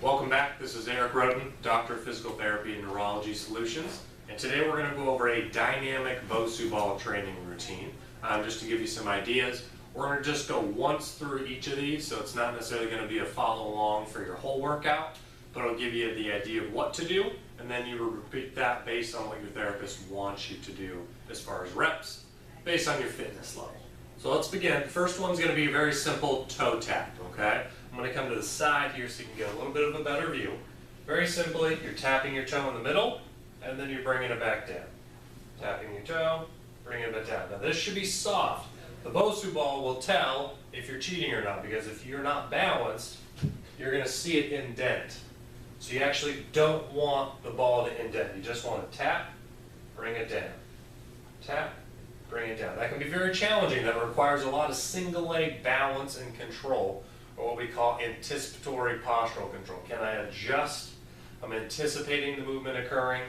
Welcome back. This is Eric Roden, Doctor of Physical Therapy and Neurology Solutions. And today we're going to go over a dynamic Bosu Ball training routine. Just to give you some ideas, we're going to just go once through each of these, so it's not necessarily going to be a follow along for your whole workout, but it'll give you the idea of what to do, and then you will repeat that based on what your therapist wants you to do as far as reps, based on your fitness level. So let's begin. The first one's going to be a very simple toe tap, okay? I'm going to come to the side here so you can get a little bit of a better view. Very simply, you're tapping your toe in the middle, and then you're bringing it back down. Tapping your toe, bringing it back down. Now this should be soft. The Bosu Ball will tell if you're cheating or not, because if you're not balanced, you're going to see it indent. So you actually don't want the ball to indent. You just want to tap, bring it down. Tap, bring it down. That can be very challenging. That requires a lot of single leg balance and control, or what we call anticipatory postural control. Can I adjust? I'm anticipating the movement occurring.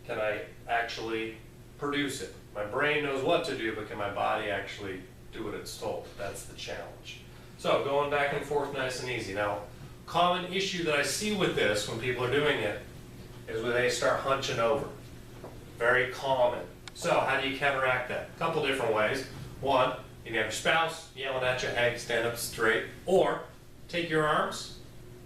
Can I actually produce it? My brain knows what to do, but can my body actually do what it's told? That's the challenge. So going back and forth nice and easy. Now, common issue that I see with this when people are doing it is when they start hunching over. Very common. So how do you counteract that? A couple different ways. One, you can have your spouse yelling at you, hey, stand up straight. Or take your arms,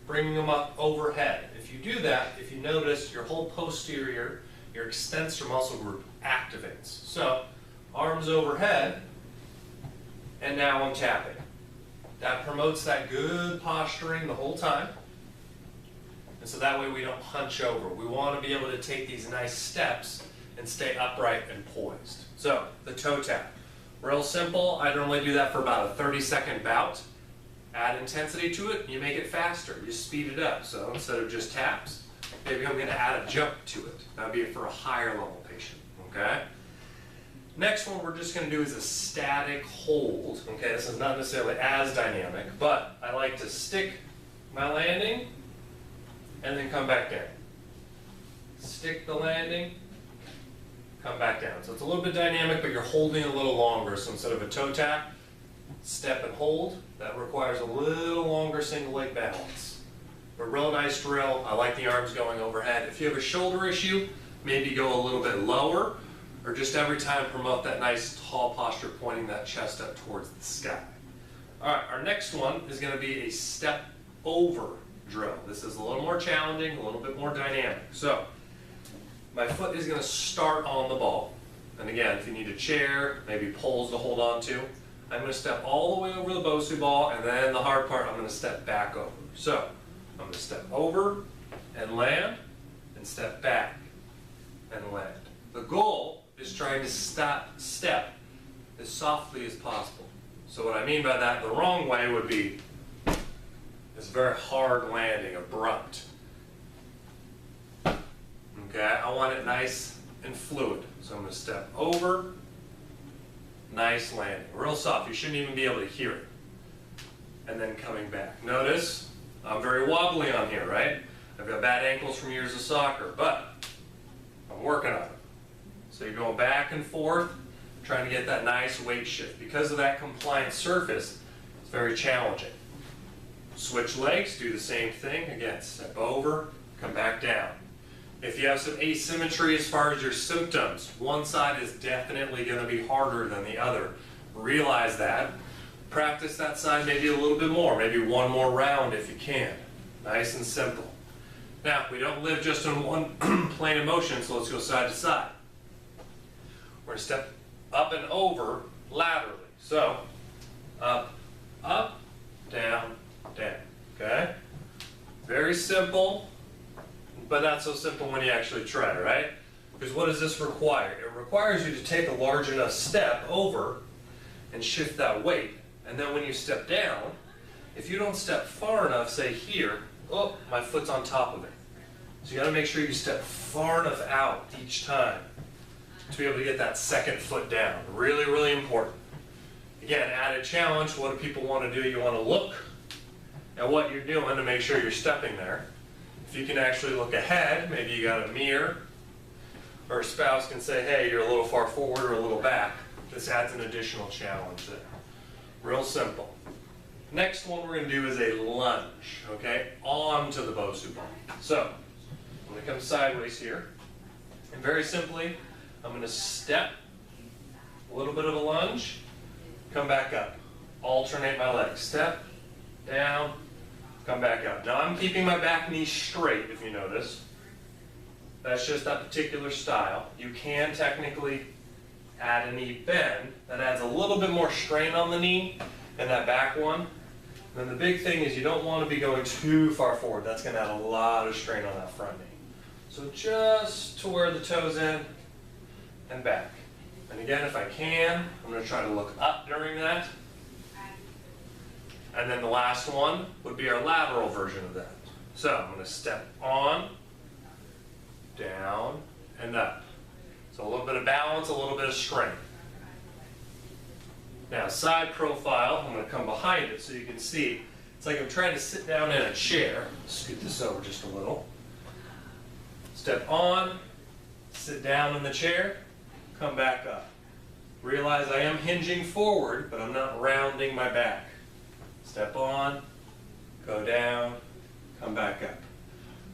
bring them up overhead. If you do that, if you notice, your whole posterior, your extensor muscle group activates. So arms overhead, and now I'm tapping. That promotes that good posturing the whole time. And so that way we don't hunch over. We want to be able to take these nice steps and stay upright and poised. So the toe tap. Real simple. I normally do that for about a 30-second bout. Add intensity to it, you make it faster. You speed it up. So instead of just taps, maybe I'm going to add a jump to it. That would be for a higher level patient. Okay? Next one we're just going to do is a static hold. Okay, this is not necessarily as dynamic, but I like to stick my landing and then come back down. Stick the landing, come back down. So it's a little bit dynamic, but you're holding a little longer. So instead of a toe tap, step and hold. That requires a little longer single leg balance. But real nice drill. I like the arms going overhead. If you have a shoulder issue, maybe go a little bit lower, or just every time promote that nice tall posture, pointing that chest up towards the sky. All right, our next one is going to be a step over drill. This is a little more challenging, a little bit more dynamic. So my foot is going to start on the ball. And again, if you need a chair, maybe poles to hold on to, I'm going to step all the way over the Bosu Ball, and then the hard part, I'm going to step back over. So I'm going to step over and land, and step back and land. The goal is trying to step as softly as possible. So what I mean by that, the wrong way would be this very hard landing, abrupt. Okay, I want it nice and fluid. So I'm going to step over, nice landing, real soft. You shouldn't even be able to hear it. And then coming back. Notice, I'm very wobbly on here, right? I've got bad ankles from years of soccer, but I'm working on it. So you're going back and forth, trying to get that nice weight shift. Because of that compliant surface, it's very challenging. Switch legs, do the same thing. Again, step over, come back down. If you have some asymmetry as far as your symptoms, one side is definitely going to be harder than the other. Realize that. Practice that side maybe a little bit more, maybe one more round if you can. Nice and simple. Now, we don't live just in one plane of motion, so let's go side to side. We're going to step up and over laterally. So, up, up, down, down. Okay? Very simple, but not so simple when you actually try, right? Because what does this require? It requires you to take a large enough step over and shift that weight. And then when you step down, if you don't step far enough, say here, oh, my foot's on top of it. So you got to make sure you step far enough out each time to be able to get that second foot down. Really, really important. Again, added challenge. What do people want to do? You want to look at what you're doing to make sure you're stepping there. If you can actually look ahead, maybe you got a mirror, or a spouse can say, hey, you're a little far forward or a little back. This adds an additional challenge there. Real simple. Next one we're going to do is a lunge, okay, onto the Bosu ball. So, I'm going to come sideways here, and very simply, I'm going to step, a little bit of a lunge, come back up, alternate my legs, step, down, come back up. Now I'm keeping my back knee straight, if you notice. That's just that particular style. You can technically add a knee bend. That adds a little bit more strain on the knee than that back one. And then the big thing is you don't want to be going too far forward. That's going to add a lot of strain on that front knee. So just to where the toes end and back. And again, if I can, I'm going to try to look up during that. And then the last one would be our lateral version of that. So I'm going to step on, down, and up. So a little bit of balance, a little bit of strength. Now side profile, I'm going to come behind it so you can see. It's like I'm trying to sit down in a chair. Scoot this over just a little. Step on, sit down in the chair, come back up. Realize I am hinging forward, but I'm not rounding my back. Step on, go down, come back up.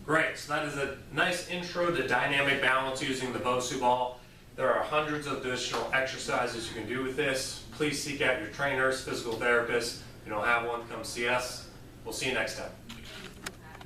Great, so that is a nice intro to dynamic balance using the Bosu ball. There are hundreds of additional exercises you can do with this. Please seek out your trainers, physical therapists. If you don't have one, come see us. We'll see you next time.